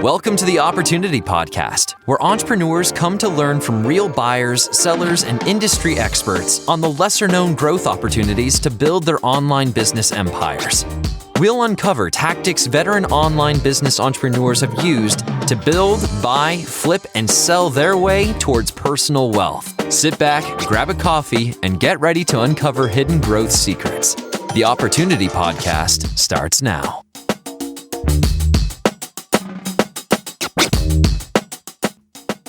Welcome to the Opportunity Podcast, where entrepreneurs come to learn from real buyers, sellers, and industry experts on the lesser-known growth opportunities to build their online business empires. We'll uncover tactics veteran online business entrepreneurs have used to build, buy, flip, and sell their way towards personal wealth. Sit back, grab a coffee, and get ready to uncover hidden growth secrets. The Opportunity Podcast starts now.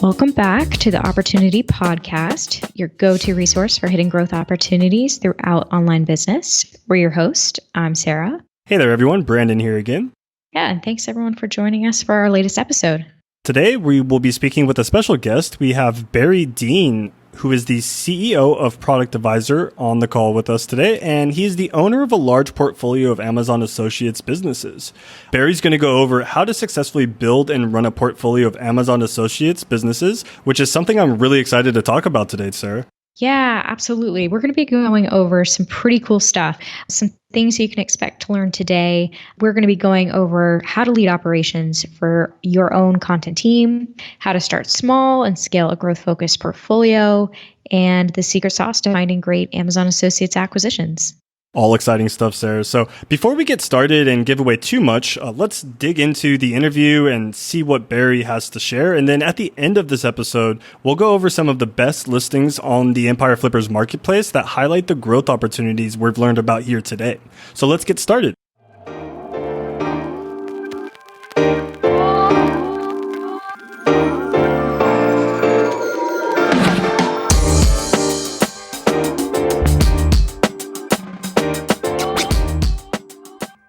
Welcome back to the Opportunity Podcast, your go-to resource for hidden growth opportunities throughout online business. We're your host. I'm Sarah. Hey there, everyone. Brandon here again. Yeah, and thanks everyone for joining us for our latest episode. Today, we will be speaking with a special guest. We have Barry Dean, who is the CEO of Product Advisor, on the call with us today, and he's the owner of a large portfolio of Amazon Associates businesses. Barry's going to go over how to successfully build and run a portfolio of Amazon Associates businesses, which is something I'm really excited to talk about today, Sarah. Yeah, absolutely. We're going to be going over some pretty cool stuff, some things you can expect to learn today. We're going to be going over how to lead operations for your own content team, how to start small and scale a growth-focused portfolio, and the secret sauce to finding great Amazon Associates acquisitions. All exciting stuff, Sarah. So before we get started and give away too much, let's dig into the interview and see what Barry has to share. And then at the end of this episode, we'll go over some of the best listings on the Empire Flippers marketplace that highlight the growth opportunities we've learned about here today. So let's get started.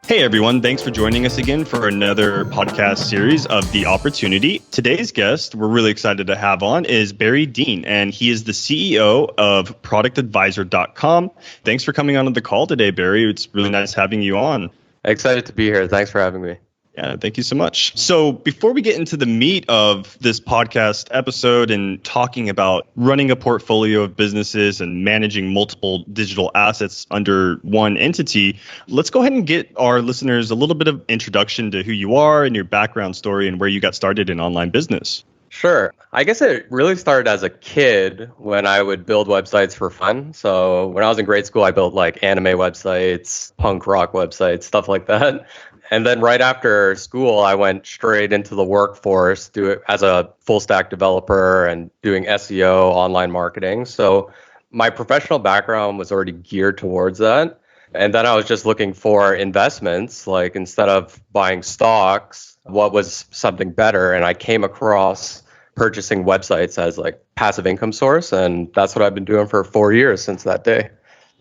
Hey everyone, thanks for joining us again for another podcast series of The Opportunity. Today's guest we're really excited to have on is Barry Dean, and he is the CEO of ProductAdvisor.com. Thanks for coming on the call today, Barry. It's really nice having you on. Excited to be here. Thanks for having me. Yeah, thank you so much. So before we get into the meat of this podcast episode and talking about running a portfolio of businesses and managing multiple digital assets under one entity, let's go ahead and get our listeners a little bit of introduction to who you are and your background story and where you got started in online business. Sure. I guess it really started as a kid when I would build websites for fun. So when I was in grade school, I built like anime websites, punk rock websites, stuff like that. And then right after school, I went straight into the workforce, do it as a full stack developer and doing SEO, online marketing. So my professional background was already geared towards that. And then I was just looking for investments, like instead of buying stocks, what was something better? And I came across purchasing websites as like passive income source. And that's what I've been doing for 4 years since that day.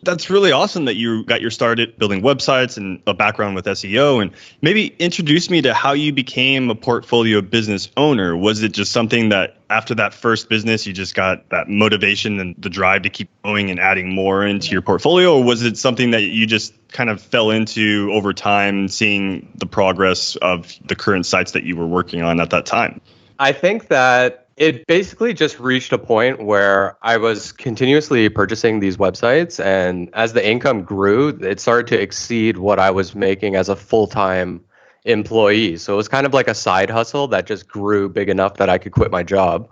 That's really awesome that you got your start at building websites and a background with SEO. And maybe introduce me to how you became a portfolio business owner. Was it just something that after that first business, you just got that motivation and the drive to keep going and adding more into your portfolio? Or was it something that you just kind of fell into over time, seeing the progress of the current sites that you were working on at that time? I think that it basically just reached a point where I was continuously purchasing these websites, and as the income grew, it started to exceed what I was making as a full-time employee. So it was kind of like a side hustle that just grew big enough that I could quit my job.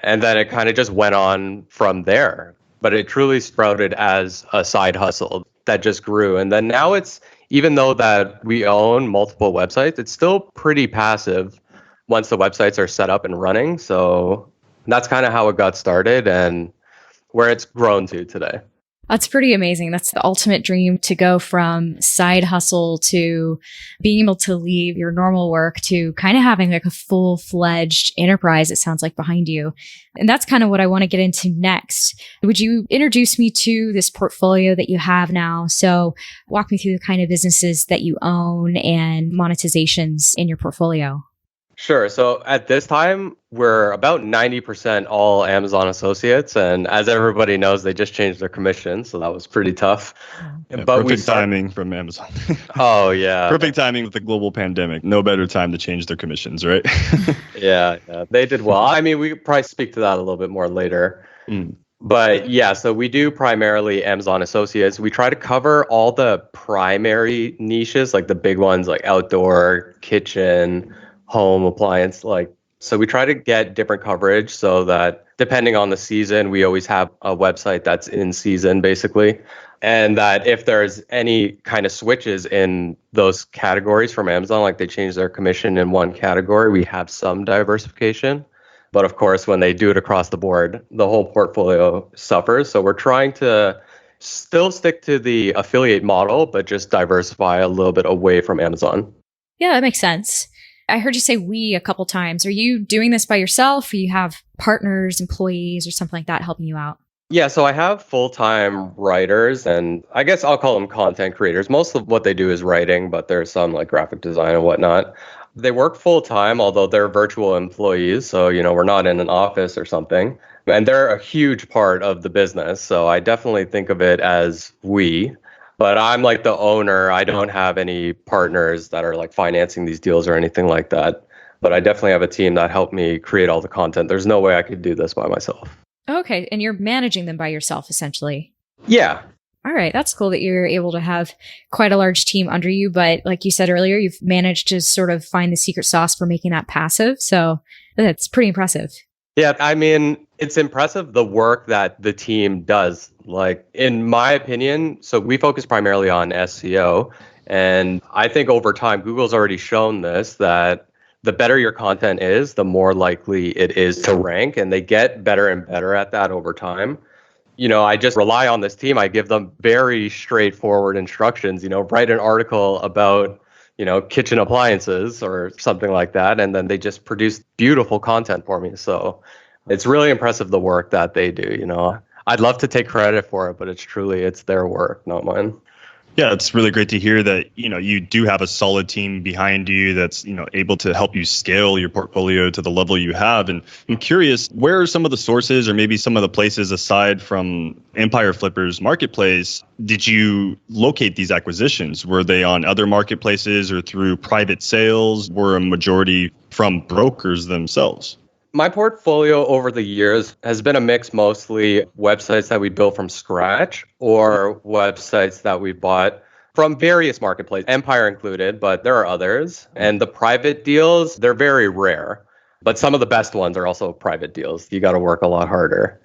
And then it kind of just went on from there. But it truly sprouted as a side hustle that just grew. And then now it's, even though that we own multiple websites, it's still pretty passive once the websites are set up and running. So that's kind of how it got started and where it's grown to today. That's pretty amazing. That's the ultimate dream, to go from side hustle to being able to leave your normal work to kind of having like a full-fledged enterprise, it sounds like, behind you. And that's kind of what I want to get into next. Would you introduce me to this portfolio that you have now? So walk me through the kind of businesses that you own and monetizations in your portfolio. Sure. So at this time, we're about 90% all Amazon Associates. And as everybody knows, they just changed their commission. So that was pretty tough. Yeah, but perfect timing from Amazon. Oh, yeah. Perfect timing with the global pandemic. No better time to change their commissions, right? Yeah, they did well. I mean, we could probably speak to that a little bit more later. But yeah, so we do primarily Amazon Associates. We try to cover all the primary niches, like the big ones like outdoor, kitchen, home appliance. So we try to get different coverage so that depending on the season, we always have a website that's in season basically. And that if there's any kind of switches in those categories from Amazon, like they change their commission in one category, we have some diversification. But of course, when they do it across the board, the whole portfolio suffers. So we're trying to still stick to the affiliate model, but just diversify a little bit away from Amazon. Yeah, that makes sense. I heard you say we a couple times. Are you doing this by yourself? Or you have partners, employees, or something like that helping you out? Yeah, so I have full-time writers, and I guess I'll call them content creators. Most of what they do is writing, but there's some like graphic design and whatnot. They work full-time, although they're virtual employees. So, we're not in an office or something. And they're a huge part of the business. So I definitely think of it as we. But I'm like the owner. I don't have any partners that are like financing these deals or anything like that. But I definitely have a team that helped me create all the content. There's no way I could do this by myself. Okay. And you're managing them by yourself, essentially. Yeah. All right. That's cool that you're able to have quite a large team under you. But like you said earlier, you've managed to sort of find the secret sauce for making that passive. So that's pretty impressive. Yeah. I mean, it's impressive the work that the team does. Like, in my opinion, so we focus primarily on SEO. And I think over time, Google's already shown this, that the better your content is, the more likely it is to rank. And they get better and better at that over time. I just rely on this team. I give them very straightforward instructions, write an article about, kitchen appliances or something like that. And then they just produce beautiful content for me. So it's really impressive the work that they do. I'd love to take credit for it, but it's their work, not mine. Yeah, it's really great to hear that, you do have a solid team behind you that's, able to help you scale your portfolio to the level you have. And I'm curious, where are some of the sources or maybe some of the places aside from Empire Flipper's marketplace did you locate these acquisitions? Were they on other marketplaces or through private sales? Were a majority from brokers themselves? My portfolio over the years has been a mix, mostly websites that we built from scratch or websites that we bought from various marketplaces, Empire included, but there are others. And the private deals, they're very rare. But some of the best ones are also private deals. You got to work a lot harder.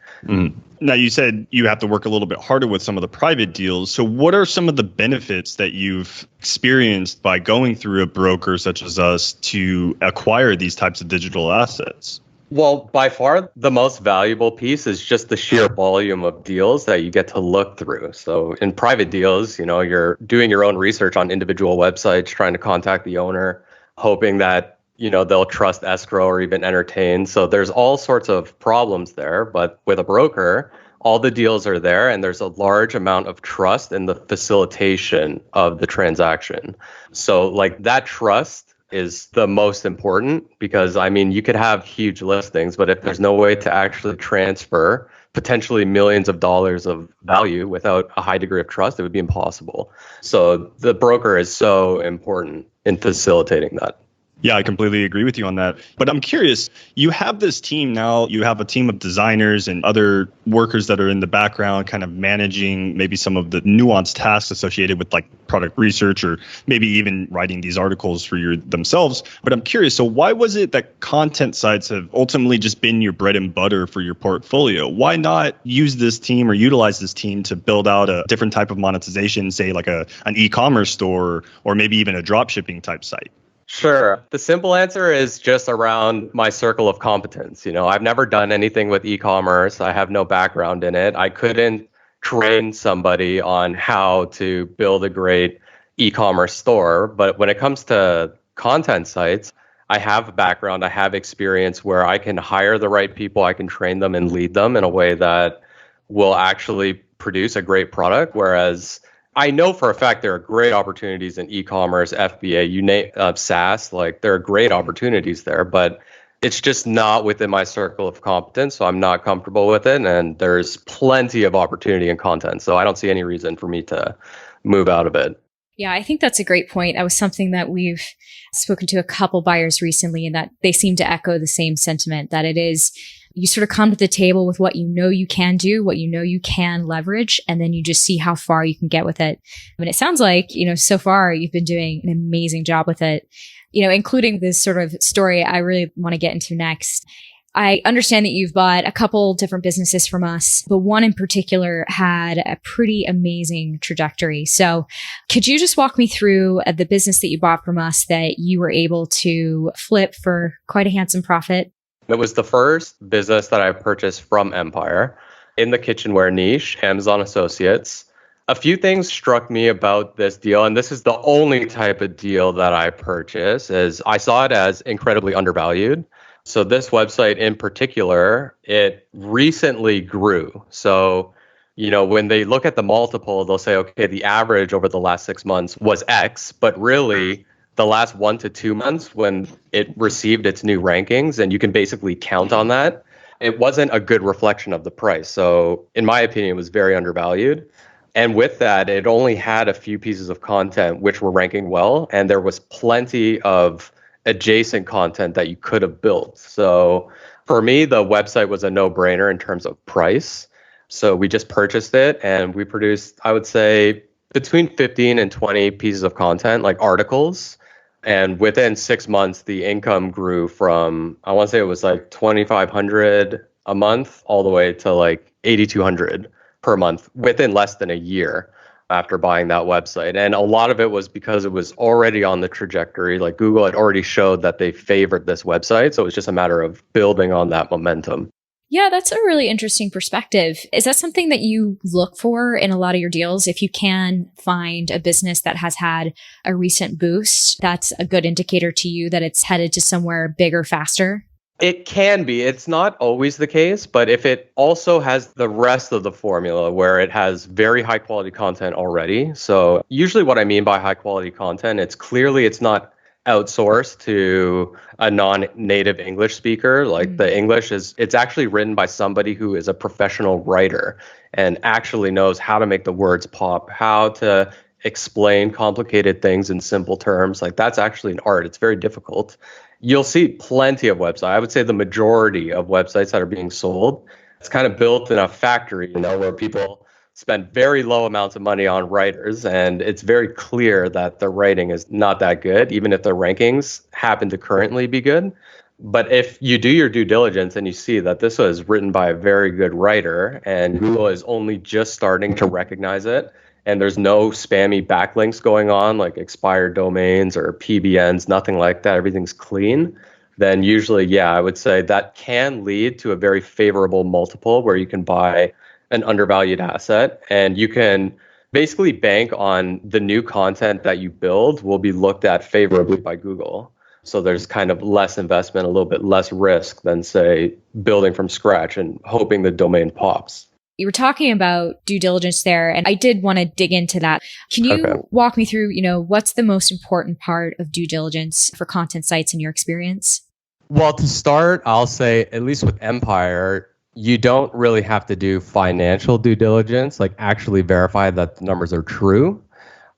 Now, you said you have to work a little bit harder with some of the private deals. So what are some of the benefits that you've experienced by going through a broker such as us to acquire these types of digital assets? Well, by far, the most valuable piece is just the sheer volume of deals that you get to look through. So in private deals, you're doing your own research on individual websites, trying to contact the owner, hoping that, they'll trust escrow or even entertain. So there's all sorts of problems there. But with a broker, all the deals are there and there's a large amount of trust in the facilitation of the transaction. So like that trust is the most important because, you could have huge listings, but if there's no way to actually transfer potentially millions of dollars of value without a high degree of trust, it would be impossible. So the broker is so important in facilitating that. Yeah, I completely agree with you on that. But I'm curious, you have this team now, you have a team of designers and other workers that are in the background kind of managing maybe some of the nuanced tasks associated with like product research or maybe even writing these articles for themselves. But I'm curious, so why was it that content sites have ultimately just been your bread and butter for your portfolio? Why not use this team or utilize this team to build out a different type of monetization, say like an e-commerce store or maybe even a drop shipping type site? Sure. The simple answer is just around my circle of competence. I've never done anything with e-commerce. I have no background in it. I couldn't train somebody on how to build a great e-commerce store. But when it comes to content sites, I have a background. I have experience where I can hire the right people. I can train them and lead them in a way that will actually produce a great product. Whereas I know for a fact there are great opportunities in e-commerce, FBA, you name SaaS, like there are great opportunities there, but it's just not within my circle of competence. So I'm not comfortable with it. And there's plenty of opportunity in content. So I don't see any reason for me to move out of it. Yeah, I think that's a great point. That was something that we've spoken to a couple buyers recently, and that they seem to echo the same sentiment, that it is, you sort of come to the table with what you know you can do, what you know you can leverage, and then you just see how far you can get with it. And it sounds like, so far you've been doing an amazing job with it. including this sort of story I really want to get into next. I understand that you've bought a couple different businesses from us, but one in particular had a pretty amazing trajectory. So could you just walk me through the business that you bought from us that you were able to flip for quite a handsome profit? It was the first business that I purchased from Empire in the kitchenware niche, Amazon Associates. A few things struck me about this deal, and this is the only type of deal that I purchase, is I saw it as incredibly undervalued. So this website in particular, it recently grew. So, when they look at the multiple, they'll say, okay, the average over the last 6 months was X, but really the last 1 to 2 months when it received its new rankings, and you can basically count on that, it wasn't a good reflection of the price. So in my opinion, it was very undervalued. And with that, it only had a few pieces of content which were ranking well, and there was plenty of adjacent content that you could have built. So for me, the website was a no-brainer in terms of price. So we just purchased it, and we produced, I would say, between 15 and 20 pieces of content, like articles. And within 6 months, the income grew from, I want to say it was like 2,500 a month all the way to like 8,200 per month within less than a year after buying that website. And a lot of it was because it was already on the trajectory. Like Google had already showed that they favored this website. So it was just a matter of building on that momentum. Yeah, that's a really interesting perspective. Is that something that you look for in a lot of your deals? If you can find a business that has had a recent boost, that's a good indicator to you that it's headed to somewhere bigger, faster? It can be. It's not always the case, but if it also has the rest of the formula where it has very high quality content already. So usually what I mean by high quality content, it's not outsourced to a non-native English speaker. Like the English it's actually written by somebody who is a professional writer and actually knows how to make the words pop, how to explain complicated things in simple terms. Like that's actually an art. It's very difficult. You'll see plenty of websites. I would say the majority of websites that are being sold, it's kind of built in a factory, where people spend very low amounts of money on writers, and it's very clear that the writing is not that good, even if the rankings happen to currently be good. But if you do your due diligence and you see that this was written by a very good writer and Google is only just starting to recognize it, and there's no spammy backlinks going on like expired domains or PBNs, nothing like that, everything's clean, then usually, yeah, I would say that can lead to a very favorable multiple where you can buy an undervalued asset, and you can basically bank on the new content that you build will be looked at favorably by Google. So there's kind of less investment, a little bit less risk than, say, building from scratch and hoping the domain pops. You were talking about due diligence there, and I did want to dig into that. Can you walk me through, what's the most important part of due diligence for content sites in your experience? Well, to start, I'll say, at least with Empire, you don't really have to do financial due diligence, like actually verify that the numbers are true.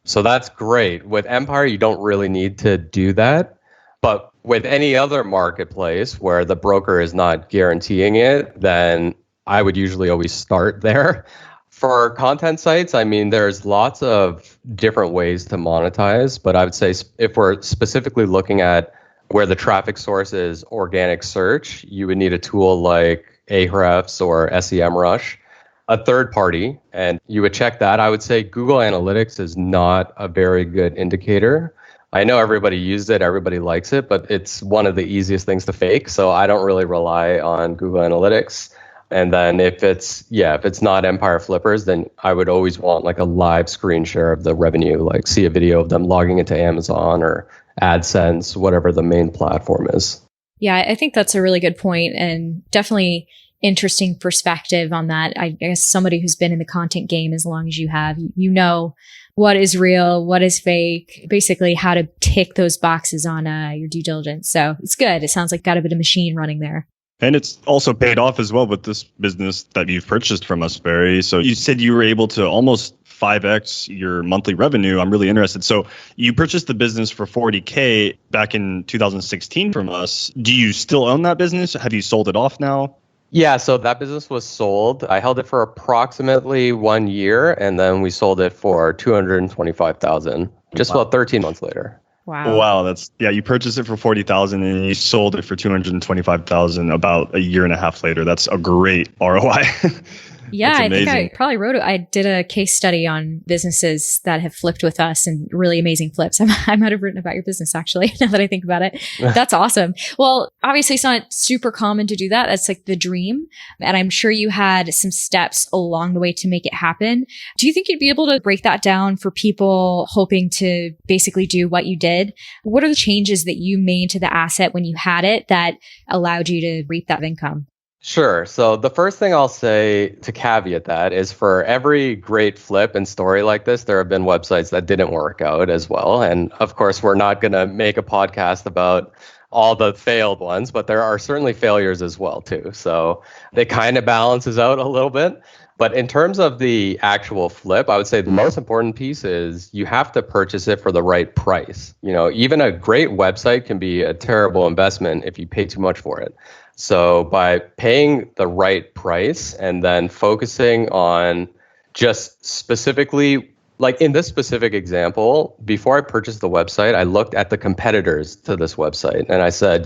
So that's great. With Empire, you don't really need to do that. But with any other marketplace where the broker is not guaranteeing it, then I would usually always start there. For content sites, there's lots of different ways to monetize, but I would say if we're specifically looking at where the traffic source is organic search, you would need a tool like Ahrefs or SEMrush, a third party, and you would check that. I would say Google Analytics is not a very good indicator. I know everybody uses it, everybody likes it, but it's one of the easiest things to fake. So I don't really rely on Google Analytics. And then if it's not Empire Flippers, then I would always want like a live screen share of the revenue, like see a video of them logging into Amazon or AdSense, whatever the main platform is. Yeah, I think that's a really good point and definitely interesting perspective on that. I guess somebody who's been in the content game as long as you have, what is real, what is fake, basically how to tick those boxes on your due diligence. So it's good. It sounds like got a bit of machine running there. And it's also paid off as well with this business that you've purchased from us, Barry. So you said you were able to almost 5x your monthly revenue. I'm really interested. So you purchased the business for $40K back in 2016 from us. Do you still own that business? Have you sold it off now? Yeah, so that business was sold. I held it for approximately 1 year, and then we sold it for $225,000, just about 13 months later. Wow. Wow, you purchased it for 40,000 and you sold it for 225,000 about a year and a half later. That's a great ROI. Yeah, That's I think amazing. I probably wrote it. I did a case study on businesses that have flipped with us and really amazing flips. I might have written about your business actually, now that I think about it. That's awesome. Well, obviously it's not super common to do that. That's like the dream. And I'm sure you had some steps along the way to make it happen. Do you think you'd be able to break that down for people hoping to basically do what you did? What are the changes that you made to the asset when you had it that allowed you to reap that income? Sure. So the first thing I'll say to caveat that is for every great flip and story like this, there have been websites that didn't work out as well. And of course, we're not going to make a podcast about all the failed ones, but there are certainly failures as well too. So it kind of balances out a little bit. But in terms of the actual flip, I would say the most important piece is you have to purchase it for the right price. Even a great website can be a terrible investment if you pay too much for it. So by paying the right price and then focusing on just specifically, like in this specific example, before I purchased the website, I looked at the competitors to this website and I said,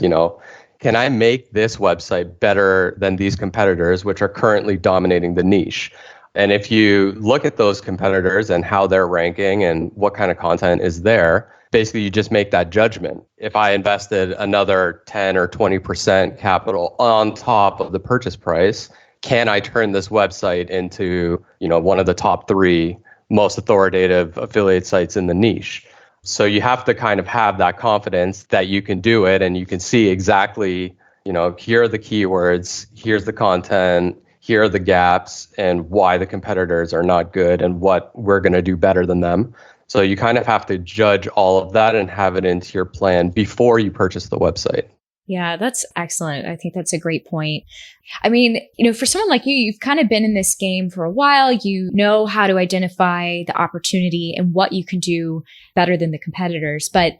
can I make this website better than these competitors, which are currently dominating the niche? And if you look at those competitors and how they're ranking and what kind of content is there, basically you just make that judgment. If I invested another 10 or 20% capital on top of the purchase price, can I turn this website into, one of the top 3 most authoritative affiliate sites in the niche? So you have to kind of have that confidence that you can do it and you can see exactly, here are the keywords, here's the content, here are the gaps and why the competitors are not good and what we're going to do better than them. So you kind of have to judge all of that and have it into your plan before you purchase the website. Yeah, that's excellent. I think that's a great point. I mean, for someone like you, you've kind of been in this game for a while. You know how to identify the opportunity and what you can do better than the competitors. But,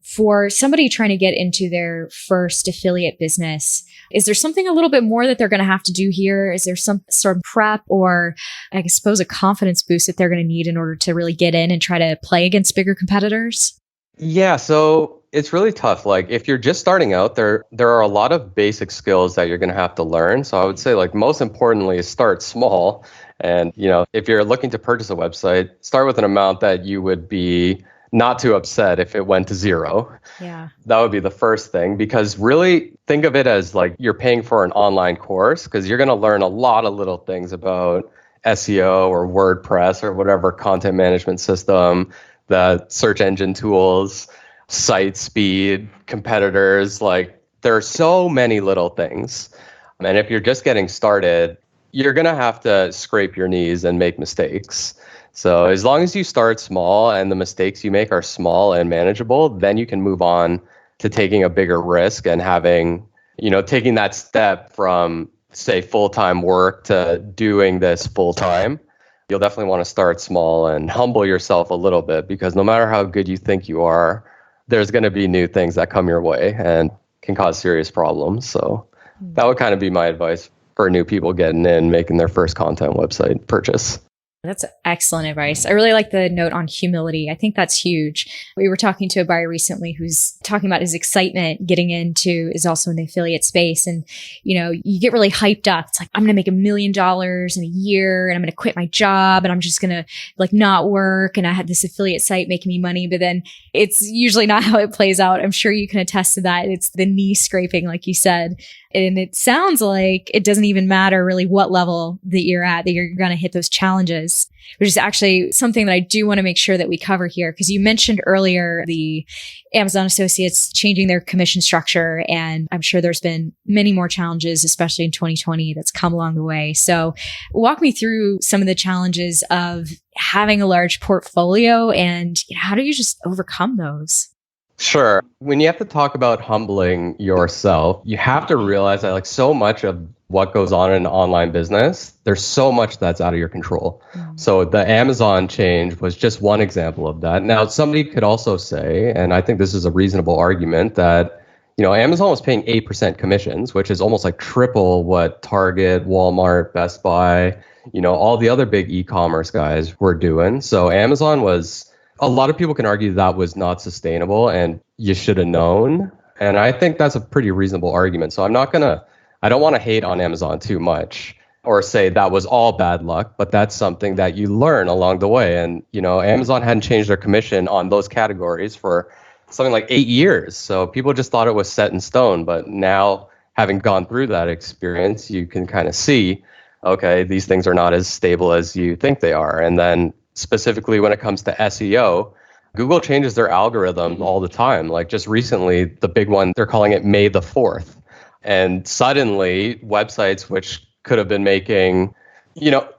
for somebody trying to get into their first affiliate business, is there something a little bit more that they're going to have to do here? Is there some sort of prep or I suppose a confidence boost that they're going to need in order to really get in and try to play against bigger competitors? Yeah, so it's really tough. Like if you're just starting out, there are a lot of basic skills that you're going to have to learn. So I would say most importantly is start small. And, if you're looking to purchase a website, start with an amount that you would be not too upset if it went to 0. Yeah. That would be the first thing, because really think of it as like you're paying for an online course because you're going to learn a lot of little things about SEO or WordPress or whatever content management system, the search engine tools, site speed, competitors. Like there are so many little things. And if you're just getting started, you're going to have to scrape your knees and make mistakes. So as long as you start small and the mistakes you make are small and manageable, then you can move on to taking a bigger risk and having, taking that step from, say, full-time work to doing this full-time. You'll definitely want to start small and humble yourself a little bit, because no matter how good you think you are, there's going to be new things that come your way and can cause serious problems. So that would kind of be my advice for new people getting in, making their first content website purchase. That's excellent advice. I really like the note on humility. I think that's huge. We were talking to a buyer recently who's talking about his excitement getting into is also in the affiliate space. And, you get really hyped up. It's like, I'm going to make $1 million in a year and I'm going to quit my job and I'm just going to not work. And I had this affiliate site making me money, but then it's usually not how it plays out. I'm sure you can attest to that. It's the knee scraping, like you said. And it sounds like it doesn't even matter really what level that you're at, that you're going to hit those challenges, which is actually something that I do want to make sure that we cover here. Because you mentioned earlier the Amazon associates changing their commission structure. And I'm sure there's been many more challenges, especially in 2020, that's come along the way. So walk me through some of the challenges of having a large portfolio and how do you just overcome those? Sure. When you have to talk about humbling yourself, you have to realize that so much of what goes on in an online business, there's so much that's out of your control. So the Amazon change was just one example of that. Now, somebody could also say, and I think this is a reasonable argument, that Amazon was paying 8% commissions, which is almost like triple what Target, Walmart, Best Buy, all the other big e-commerce guys were doing. So Amazon was A lot of people can argue that was not sustainable and you should have known. And I think that's a pretty reasonable argument. So I don't want to hate on Amazon too much or say that was all bad luck, but that's something that you learn along the way. And, Amazon hadn't changed their commission on those categories for something like 8 years. So people just thought it was set in stone. But now, having gone through that experience, you can kind of see, okay, these things are not as stable as you think they are. And then specifically when it comes to SEO, Google changes their algorithm all the time. Like just recently, the big one, they're calling it May the 4th. And suddenly, websites which could have been making,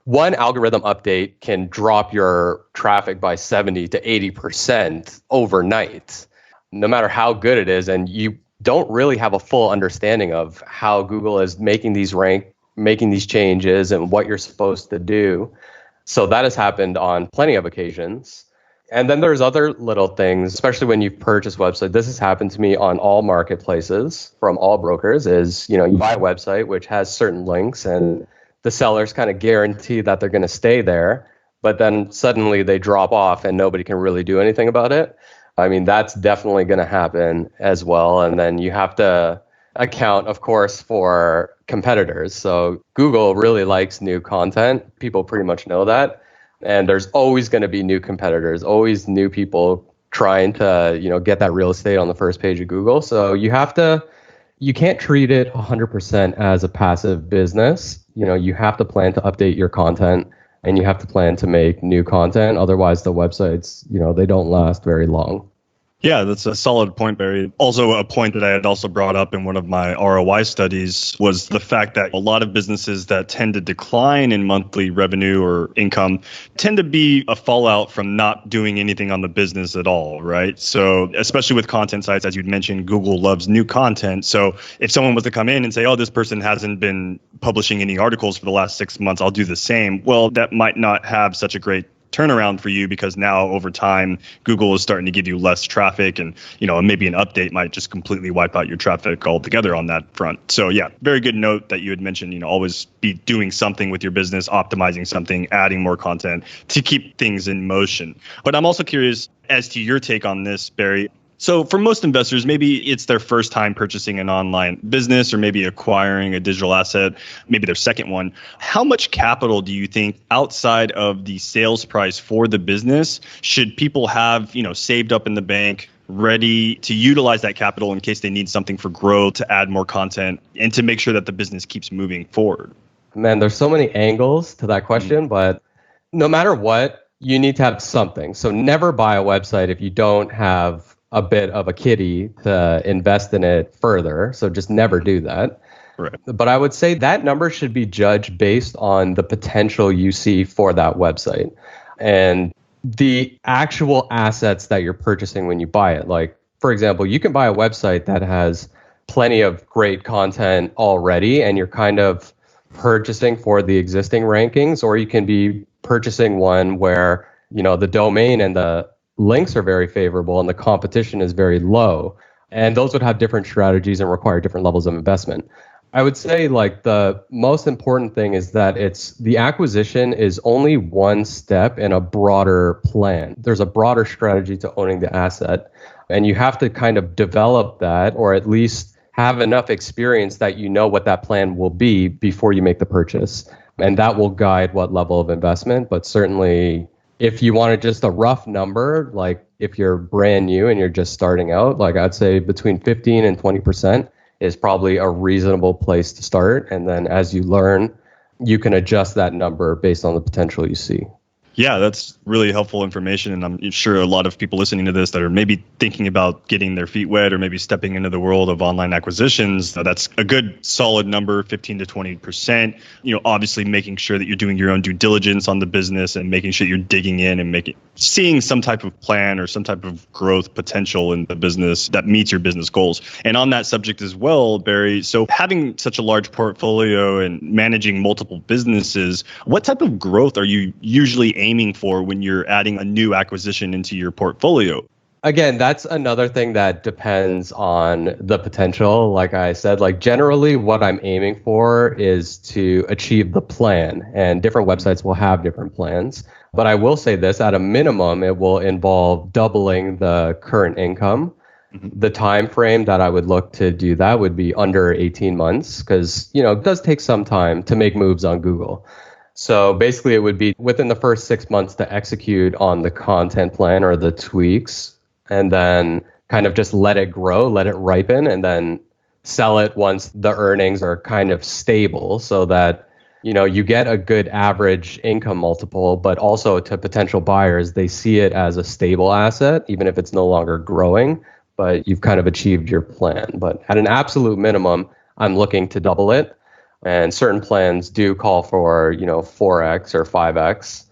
one algorithm update can drop your traffic by 70 to 80% overnight, no matter how good it is. And you don't really have a full understanding of how Google is making these changes and what you're supposed to do. So that has happened on plenty of occasions. And then there's other little things, especially when you've purchased website. This has happened to me on all marketplaces from all brokers is, you buy a website which has certain links and the sellers kind of guarantee that they're going to stay there, but then suddenly they drop off and nobody can really do anything about it. I mean, that's definitely going to happen as well. And then you have to account, of course, for competitors. So Google really likes new content. People pretty much know that. And there's always going to be new competitors, always new people trying to, get that real estate on the first page of Google. So you can't treat it 100% as a passive business. You have to plan to update your content and you have to plan to make new content. Otherwise, the websites, they don't last very long. Yeah, that's a solid point, Barry. Also, a point that I had also brought up in one of my ROI studies was the fact that a lot of businesses that tend to decline in monthly revenue or income tend to be a fallout from not doing anything on the business at all, right? So especially with content sites, as you'd mentioned, Google loves new content. So if someone was to come in and say, oh, this person hasn't been publishing any articles for the last 6 months, I'll do the same. Well, that might not have such a great turnaround for you because now over time Google is starting to give you less traffic and maybe an update might just completely wipe out your traffic altogether on that front. So yeah, very good note that you had mentioned, always be doing something with your business, optimizing something, adding more content to keep things in motion. But I'm also curious as to your take on this, Barry. So for most investors, maybe it's their first time purchasing an online business or maybe acquiring a digital asset, maybe their second one. How much capital do you think outside of the sales price for the business should people have, saved up in the bank, ready to utilize that capital in case they need something for growth, to add more content, and to make sure that the business keeps moving forward? Man, there's so many angles to that question, but no matter what, you need to have something. So never buy a website if you don't have a bit of a kitty to invest in it further. So just never do that. Right. But I would say that number should be judged based on the potential you see for that website and the actual assets that you're purchasing when you buy it. Like, for example, you can buy a website that has plenty of great content already and you're kind of purchasing for the existing rankings, or you can be purchasing one where, the domain and the links are very favorable and the competition is very low. And those would have different strategies and require different levels of investment. I would say the most important thing is that the acquisition is only one step in a broader plan. There's a broader strategy to owning the asset, and you have to kind of develop that, or at least have enough experience that you know what that plan will be before you make the purchase. And that will guide what level of investment. But certainly, if you wanted just a rough number, like if you're brand new and you're just starting out, I'd say between 15 and 20% is probably a reasonable place to start. And then as you learn, you can adjust that number based on the potential you see. Yeah, that's really helpful information. And I'm sure a lot of people listening to this that are maybe thinking about getting their feet wet or maybe stepping into the world of online acquisitions, that's a good solid number, 15 to 20%. Obviously making sure that you're doing your own due diligence on the business and making sure you're digging in and seeing some type of plan or some type of growth potential in the business that meets your business goals. And on that subject as well, Barry, so having such a large portfolio and managing multiple businesses, what type of growth are you usually aiming for when you're adding a new acquisition into your portfolio? Again, that's another thing that depends on the potential. Like I said, like generally what I'm aiming for is to achieve the plan, and different websites will have different plans. But I will say this, at a minimum, it will involve doubling the current income. The time frame that I would look to do that would be under 18 months because, it does take some time to make moves on Google. So basically, it would be within the first 6 months to execute on the content plan or the tweaks, and then kind of just let it grow, let it ripen, and then sell it once the earnings are kind of stable so that, you get a good average income multiple, but also to potential buyers, they see it as a stable asset, even if it's no longer growing, but you've kind of achieved your plan. But at an absolute minimum, I'm looking to double it. And certain plans do call for, 4x or 5x,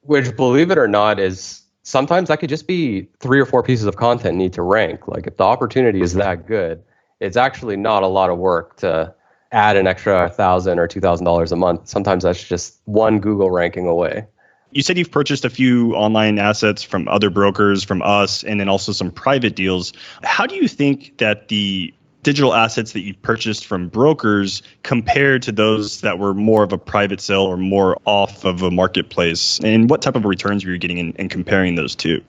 which, believe it or not, is sometimes that could just be 3 or 4 pieces of content need to rank. Like if the opportunity is that good, it's actually not a lot of work to add an extra $1,000 or $2,000 a month. Sometimes that's just one Google ranking away. You said you've purchased a few online assets from other brokers, from us, and then also some private deals. How do you think that the digital assets that you purchased from brokers compared to those that were more of a private sale or more off of a marketplace? And what type of returns were you getting in comparing those two?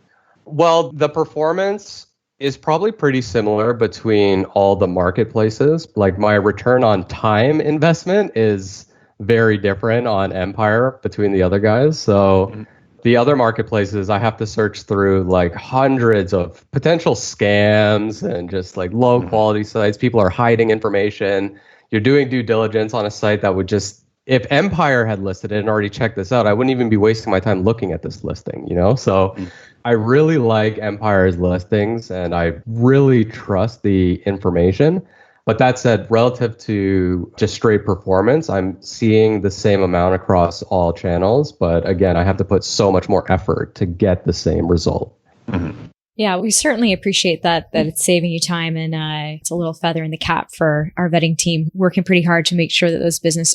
Well, the performance is probably pretty similar between all the marketplaces. Like my return on time investment is very different on Empire between the other guys. So the other marketplaces, I have to search through like hundreds of potential scams and just like low quality sites. People are hiding information. You're doing due diligence on a site that would just, if Empire had listed it and already checked this out, I wouldn't even be wasting my time looking at this listing, So I really like Empire's listings and I really trust the information. But that said, relative to just straight performance, I'm seeing the same amount across all channels. But again, I have to put so much more effort to get the same result. Yeah, we certainly appreciate that it's saving you time, and it's a little feather in the cap for our vetting team, working pretty hard to make sure that those business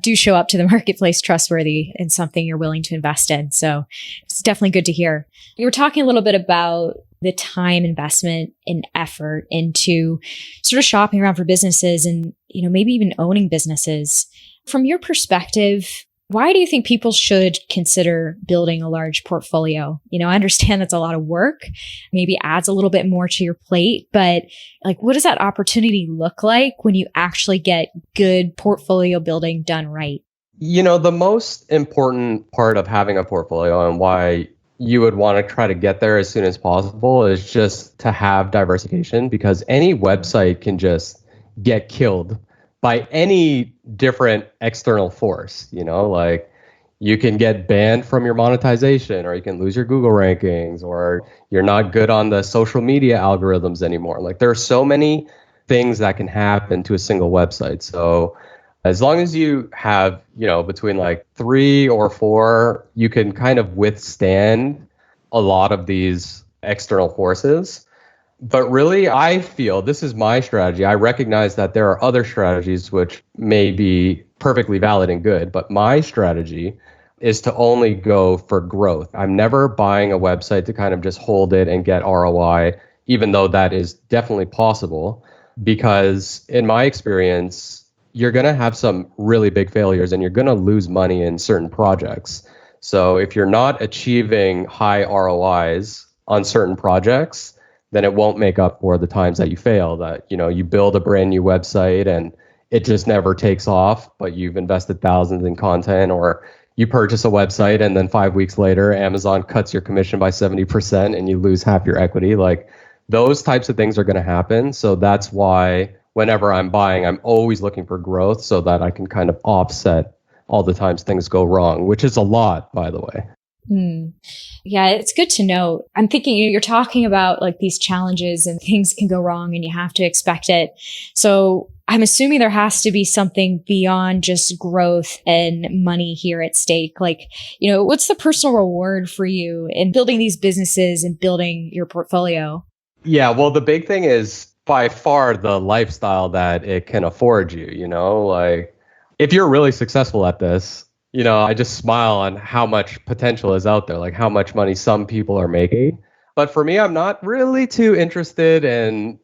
do show up to the marketplace trustworthy and something you're willing to invest in. So it's definitely good to hear. You were talking a little bit about the time investment and effort into sort of shopping around for businesses and, maybe even owning businesses. From your perspective, why do you think people should consider building a large portfolio? I understand that's a lot of work, maybe adds a little bit more to your plate, but like, what does that opportunity look like when you actually get good portfolio building done right? The most important part of having a portfolio and why you would want to try to get there as soon as possible is just to have diversification, because any website can just get killed by any different external force. Like you can get banned from your monetization, or you can lose your Google rankings, or you're not good on the social media algorithms anymore. Like there are so many things that can happen to a single website. So as long as you have, between like 3 or 4, you can kind of withstand a lot of these external forces. But really, I feel this is my strategy. I recognize that there are other strategies which may be perfectly valid and good, but my strategy is to only go for growth. I'm never buying a website to kind of just hold it and get ROI, even though that is definitely possible, because in my experience, you're going to have some really big failures and you're going to lose money in certain projects. So if you're not achieving high ROIs on certain projects, then it won't make up for the times that you fail, that, you build a brand new website and it just never takes off, but you've invested thousands in content, or you purchase a website and then 5 weeks later, Amazon cuts your commission by 70% and you lose half your equity. Like those types of things are going to happen. So that's why whenever I'm buying, I'm always looking for growth so that I can kind of offset all the times things go wrong, which is a lot, by the way. Yeah, it's good to know. I'm thinking you're talking about like these challenges and things can go wrong and you have to expect it. So I'm assuming there has to be something beyond just growth and money here at stake. Like, what's the personal reward for you in building these businesses and building your portfolio? Yeah, well, the big thing is by far the lifestyle that it can afford you, like if you're really successful at this, I just smile on how much potential is out there, like how much money some people are making. But for me, I'm not really too interested in,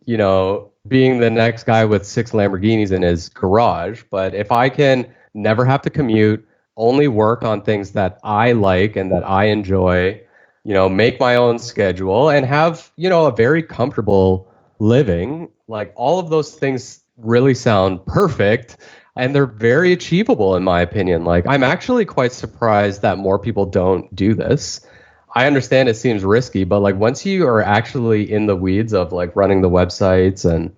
being the next guy with 6 Lamborghinis in his garage. But if I can never have to commute, only work on things that I like and that I enjoy, make my own schedule and have, a very comfortable living, like all of those things really sound perfect. And they're very achievable, in my opinion. Like, I'm actually quite surprised that more people don't do this. I understand it seems risky, but like once you are actually in the weeds of like running the websites and,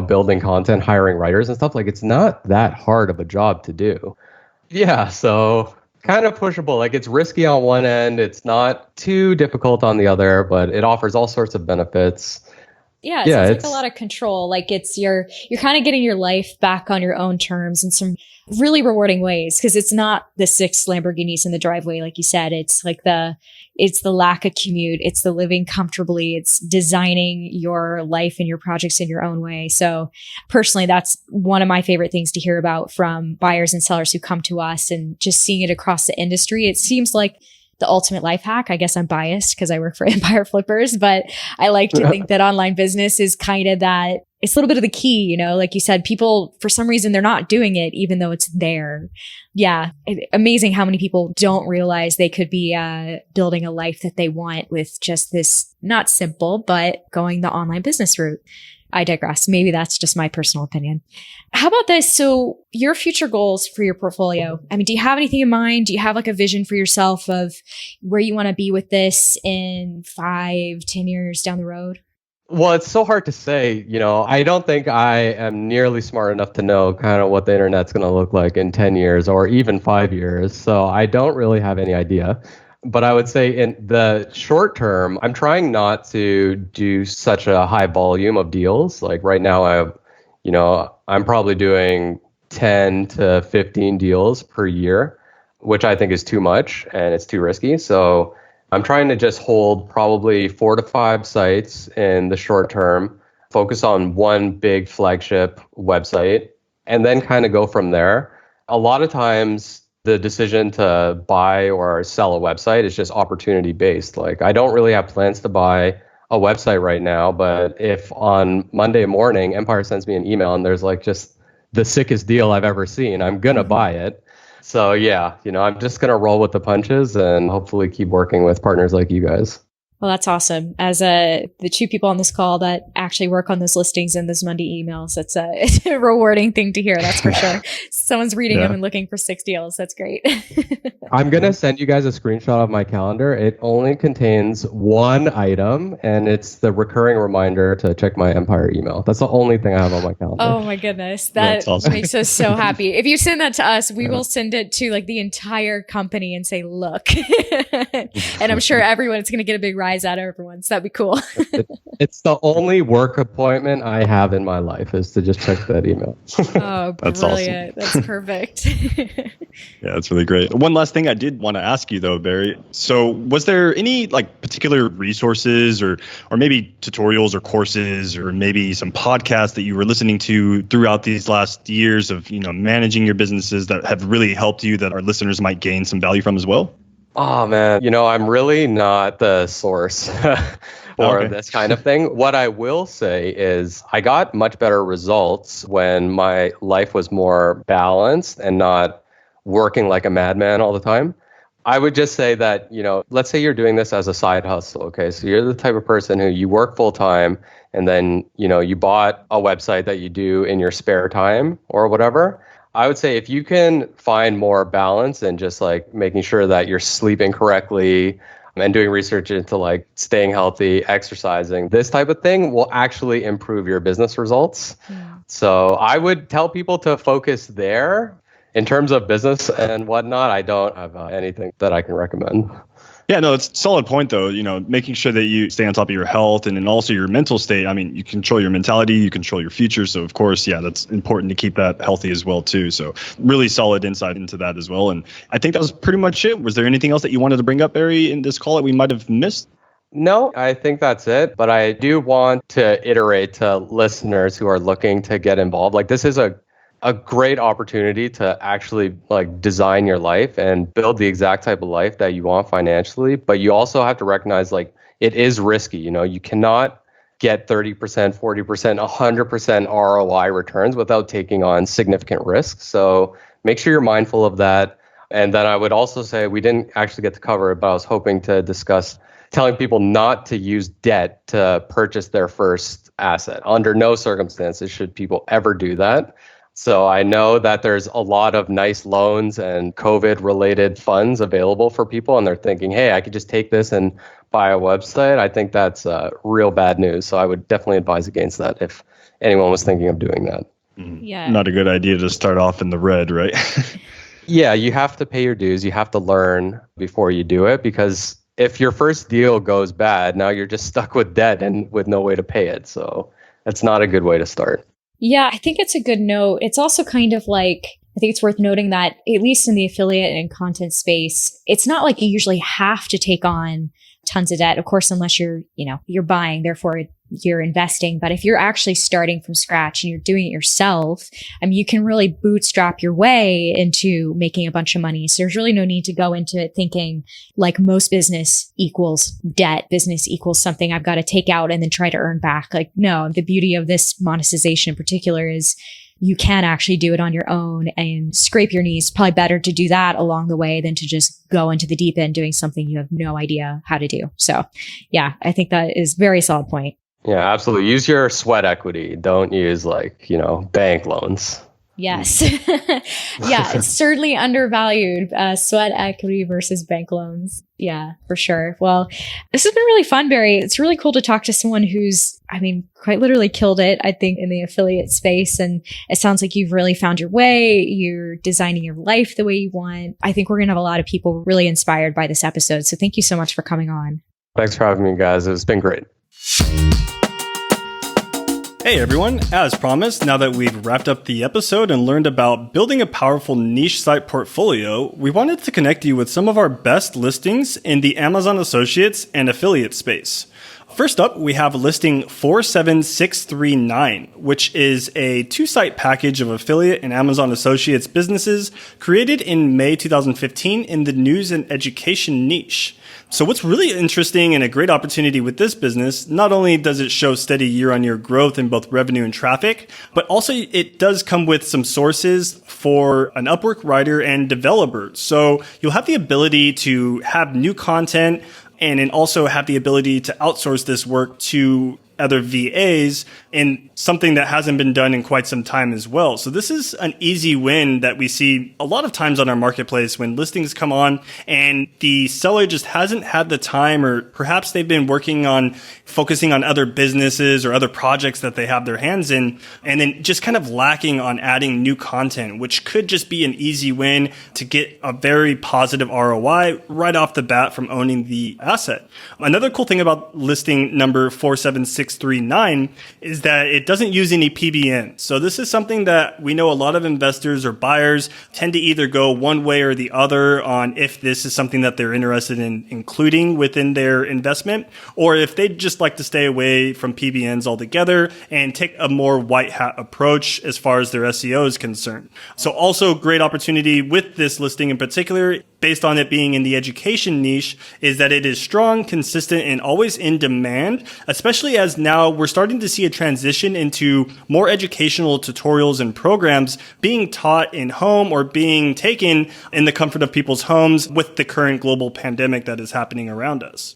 building content, hiring writers and stuff, like it's not that hard of a job to do. Yeah, so kind of pushable. Like it's risky on one end, it's not too difficult on the other, but it offers all sorts of benefits. Yeah, it sounds like a lot of control. Like you're kind of getting your life back on your own terms in some really rewarding ways, because it's not the 6 Lamborghinis in the driveway, like you said. It's like it's the lack of commute. It's the living comfortably. It's designing your life and your projects in your own way. So personally, that's one of my favorite things to hear about from buyers and sellers who come to us, and just seeing it across the industry. It seems like the ultimate life hack. I guess I'm biased because I work for Empire Flippers, but I like to think that online business is kind of that. It's a little bit of the key, like you said, people, for some reason, they're not doing it, even though it's there. Yeah. Amazing how many people don't realize they could be building a life that they want with just this, not simple, but going the online business route. I digress. Maybe that's just my personal opinion. How about this? So your future goals for your portfolio, I mean, do you have anything in mind? Do you have like a vision for yourself of where you want to be with this in 5, 10 years down the road? Well, it's so hard to say. I don't think I am nearly smart enough to know kind of what the internet's going to look like in 10 years or even 5 years. So I don't really have any idea. But I would say in the short term, I'm trying not to do such a high volume of deals. Like right now, I'm probably doing 10 to 15 deals per year, which I think is too much and it's too risky. So I'm trying to just hold probably 4 to 5 sites in the short term, focus on one big flagship website, and then kind of go from there. A lot of times, the decision to buy or sell a website is just opportunity based. Like I don't really have plans to buy a website right now, but if on Monday morning Empire sends me an email and there's like just the sickest deal I've ever seen, I'm gonna buy it. So yeah, I'm just gonna roll with the punches and hopefully keep working with partners like you guys. Well, that's awesome. As the 2 people on this call that actually work on those listings and those Monday emails, it's a rewarding thing to hear. That's for sure. Someone's reading them and looking for 6 deals. That's great. I'm going to send you guys a screenshot of my calendar. It only contains one item, and it's the recurring reminder to check my Empire email. That's the only thing I have on my calendar. Oh my goodness. That awesome. Makes us so happy. If you send that to us, we will send it to like the entire company and say, look. And I'm sure it's going to get a big rise out of everyone. So that'd be cool. It's the only work appointment I have in my life is to just check that email. Oh, that's brilliant. Awesome. That's perfect. Yeah, that's really great. One last thing I did want to ask you though, Barry. So was there any like particular resources or maybe tutorials or courses or maybe some podcasts that you were listening to throughout these last years of, managing your businesses that have really helped you that our listeners might gain some value from as well? Oh man, I'm really not the source for this kind of thing. What I will say is I got much better results when my life was more balanced and not working like a madman all the time. I would just say that, let's say you're doing this as a side hustle. Okay. So you're the type of person who you work full time and then, you bought a website that you do in your spare time or whatever. I would say if you can find more balance and just like making sure that you're sleeping correctly and doing research into like staying healthy, exercising, this type of thing will actually improve your business results. Yeah. So I would tell people to focus there. In terms of business and whatnot, I don't have anything that I can recommend. Yeah, no, it's a solid point though, making sure that you stay on top of your health and then also your mental state. I mean, you control your mentality, you control your future. So of course, yeah, that's important to keep that healthy as well too. So really solid insight into that as well. And I think that was pretty much it. Was there anything else that you wanted to bring up, Barry, in this call that we might have missed? No, I think that's it. But I do want to iterate to listeners who are looking to get involved. Like this is a a great opportunity to actually like design your life and build the exact type of life that you want financially. But you also have to recognize like it is risky. You cannot get 30%, 40%, 100% ROI returns without taking on significant risks. So make sure you're mindful of that. And then I would also say we didn't actually get to cover it, but I was hoping to discuss telling people not to use debt to purchase their first asset. Under no circumstances should people ever do that. So I know that there's a lot of nice loans and COVID related funds available for people, and they're thinking, hey, I could just take this and buy a website. I think that's real bad news. So I would definitely advise against that if anyone was thinking of doing that. Yeah. Not a good idea to start off in the red, right? Yeah, you have to pay your dues. You have to learn before you do it, because if your first deal goes bad, now you're just stuck with debt and with no way to pay it. So that's not a good way to start. Yeah, I think it's a good note. It's also kind of like, I think it's worth noting that at least in the affiliate and content space, it's not like you usually have to take on tons of debt. Of course, unless you're buying, therefore you're investing. But if you're actually starting from scratch and you're doing it yourself, you can really bootstrap your way into making a bunch of money. So there's really no need to go into it thinking like most business equals debt, business equals something I've got to take out and then try to earn back. Like, no, the beauty of this monetization in particular is you can actually do it on your own and scrape your knees. Probably better to do that along the way than to just go into the deep end doing something you have no idea how to do. So yeah, I think that is a very solid point. Yeah, absolutely. Use your sweat equity. Don't use bank loans. Yes. Yeah, it's certainly undervalued. Sweat equity versus bank loans. Yeah, for sure. Well, this has been really fun, Barry. It's really cool to talk to someone who's, quite literally killed it, I think, in the affiliate space. And it sounds like you've really found your way. You're designing your life the way you want. I think we're going to have a lot of people really inspired by this episode. So thank you so much for coming on. Thanks for having me, guys. It's been great. Hey everyone, as promised, now that we've wrapped up the episode and learned about building a powerful niche site portfolio, we wanted to connect you with some of our best listings in the Amazon Associates and affiliate space. First up, we have listing 47639, which is a two-site package of affiliate and Amazon Associates businesses created in May 2015 in the news and education niche. So what's really interesting and a great opportunity with this business, not only does it show steady year-on-year growth in both revenue and traffic, but also it does come with some sources for an Upwork writer and developer. So you'll have the ability to have new content and then also have the ability to outsource this work to other VAs, and something that hasn't been done in quite some time as well. So this is an easy win that we see a lot of times on our marketplace when listings come on and the seller just hasn't had the time, or perhaps they've been focusing on other businesses or other projects that they have their hands in, and then just kind of lacking on adding new content, which could just be an easy win to get a very positive ROI right off the bat from owning the asset. Another cool thing about listing number 47639 is that it doesn't use any PBN. So this is something that we know a lot of investors or buyers tend to either go one way or the other on if this is something that they're interested in including within their investment, or if they just like to stay away from PBNs altogether and take a more white hat approach as far as their SEO is concerned. So also great opportunity with this listing in particular, based on it being in the education niche, is that it is strong, consistent, and always in demand, especially as now we're starting to see a transition into more educational tutorials and programs being taught in home or being taken in the comfort of people's homes with the current global pandemic that is happening around us.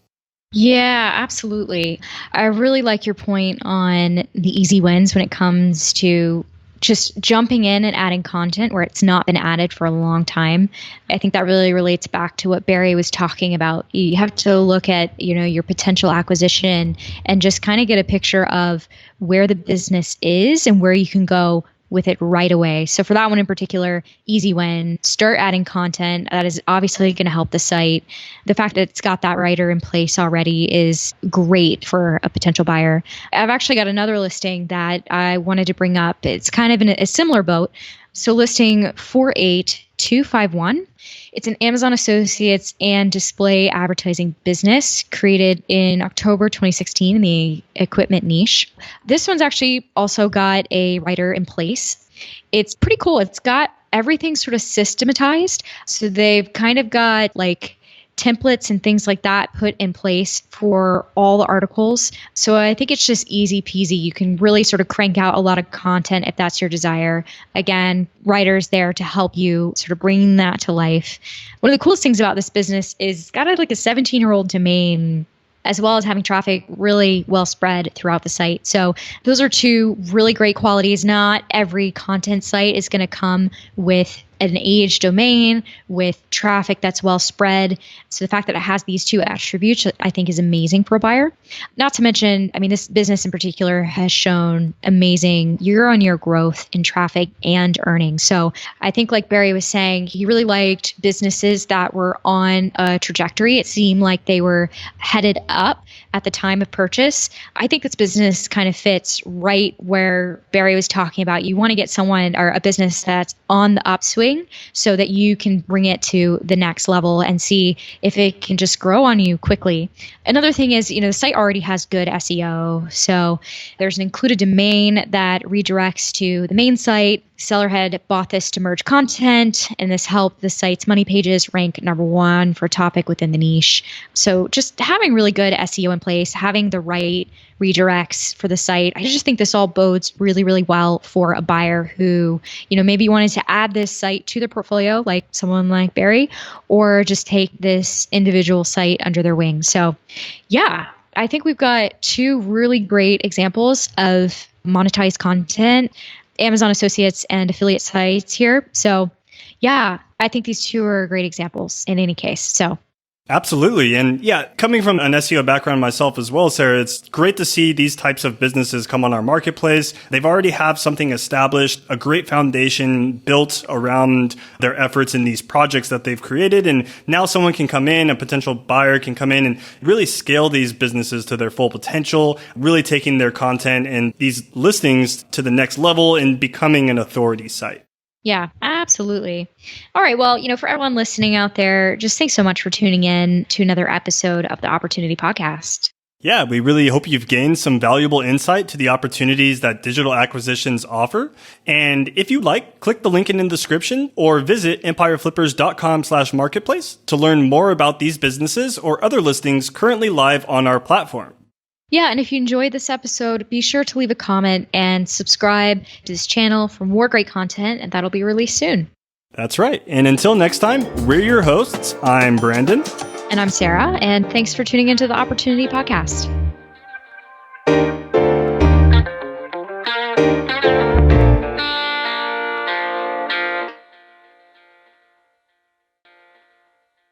Yeah, absolutely. I really like your point on the easy wins when it comes to just jumping in and adding content where it's not been added for a long time. I think that really relates back to what Barry was talking about. You have to look at, your potential acquisition and just kind of get a picture of where the business is and where you can go with it right away. So for that one in particular, easy win, start adding content. That is obviously going to help the site. The fact that it's got that writer in place already is great for a potential buyer. I've actually got another listing that I wanted to bring up. It's kind of in a similar boat. So listing 48251. It's an Amazon Associates and display advertising business created in October 2016 in the equipment niche. This one's actually also got a writer in place. it's pretty cool. It's got everything sort of systematized. So they've kind of got like templates and things like that put in place for all the articles. So I think it's just easy peasy. You can really sort of crank out a lot of content if that's your desire. Again, writers there to help you sort of bring that to life. One of the coolest things about this business is it's got like a 17-year-old domain, as well as having traffic really well spread throughout the site. So those are two really great qualities. Not every content site is going to come with an aged domain with traffic that's well spread. So the fact that it has these two attributes, I think, is amazing for a buyer. Not to mention, I mean, this business in particular has shown amazing year-on-year growth in traffic and earnings. So I think, like Barry was saying, he really liked businesses that were on a trajectory. It seemed like they were headed up at the time of purchase. I think this business kind of fits right where Barry was talking about. You want to get someone or a business that's on the upswing so that you can bring it to the next level and see if it can just grow on you quickly. Another thing is, the site already has good SEO. So there's an included domain that redirects to the main site. Seller had bought this to merge content, and this helped the site's money pages rank #1 for a topic within the niche. So just having really good SEO in place, having the right redirects for the site, I just think this all bodes really, really well for a buyer who, maybe wanted to add this site to their portfolio, like someone like Barry, or just take this individual site under their wing. So yeah, I think we've got two really great examples of monetized content, Amazon Associates and affiliate sites here. So yeah, I think these two are great examples in any case. So absolutely. And yeah, coming from an SEO background myself as well, Sarah, it's great to see these types of businesses come on our marketplace. They've already have something established, a great foundation built around their efforts in these projects that they've created. And now someone can come in, a potential buyer can come in and really scale these businesses to their full potential, really taking their content and these listings to the next level and becoming an authority site. Yeah, absolutely. All right. Well, for everyone listening out there, just thanks so much for tuning in to another episode of the Opportunity Podcast. Yeah, we really hope you've gained some valuable insight to the opportunities that digital acquisitions offer. And if you'd like, click the link in the description or visit empireflippers.com/marketplace to learn more about these businesses or other listings currently live on our platform. Yeah, and if you enjoyed this episode, be sure to leave a comment and subscribe to this channel for more great content, and that'll be released soon. That's right. And until next time, we're your hosts. I'm Brandon. And I'm Sarah, and thanks for tuning into the Opportunity Podcast.